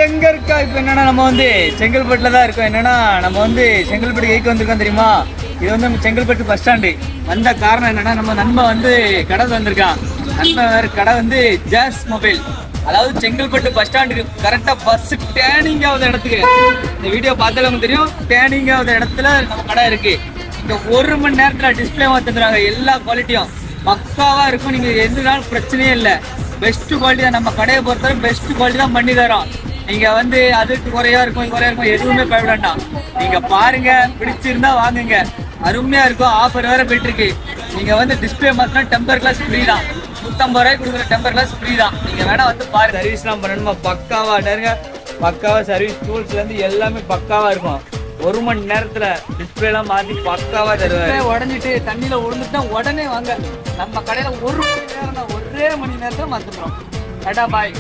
எங்க இருக்கா இப்போ என்னன்னா நம்ம வந்து செங்கல்பட்டுல தான் இருக்கோம். என்னன்னா நம்ம வந்து செங்கல்பட்டு எதுக்கு வந்திருக்கோம் தெரியுமா? இது வந்து நம்ம செங்கல்பட்டு பஸ் ஸ்டாண்டு வந்த காரணம் என்னன்னா நம்ம நண்பன் வந்து கடை வந்திருக்கான். நண்பன் வேற கடை வந்து ஜாஸ் மொபைல், அதாவது செங்கல்பட்டு பஸ் ஸ்டாண்டுக்கு கரெக்டா பஸ் டேர்னிங் ஆகுத இடத்துக்கு, இந்த வீடியோ பார்த்தாலும் நமக்கு தெரியும், டேர்னிங் ஆகுத இடத்துல நம்ம கடை இருக்கு. இங்க 1 மணி நேரத்துல டிஸ்பிளே மாத்துறாங்க. எல்லா குவாலிட்டியும் பக்காவா இருக்கும். நீங்க எந்த நாள் பிரச்சனையே இல்லை. பெஸ்ட் குவாலிட்டி தான். நம்ம கடையை பொறுத்தவரை பெஸ்ட் குவாலிட்டி தான் பண்ணி தரோம். நீங்க வந்து அதுக்கு குறையா இருக்கும் குறையா இருக்கும் எதுவுமே பயப்பட வேண்டாம். நீங்க பாருங்க, பிடிச்சிருந்தா வாங்குங்க. அருமையா இருக்கும். ஆஃபர் வேற போயிட்டு இருக்கு. நீங்க வந்து டிஸ்பிளே மாத்தினா டெம்பர் கிளாஸ் ஃப்ரீ தான். 150 ரூபாய்க்கு கொடுக்குற டெம்பர் கிளாஸ் ஃப்ரீ தான். நீங்க வேணா வந்து பாருங்க. சர்வீஸ்லாம் பண்ணணுமா பக்காவா நேருங்க. பக்காவா சர்வீஸ் டூல்ஸ்ல இருந்து எல்லாமே பக்காவா இருக்கும். 1 மணி நேரத்துல டிஸ்பிளே எல்லாம் மாத்தி பக்காவா தருவாரு. உடஞ்சிட்டு தண்ணியில விழுந்துட்டா உடனே வாங்க. நம்ம கடையில 1 மணி நேரம் தான், ஒரே மணி நேரத்துல மாத்துறோம். டாடா பாய்.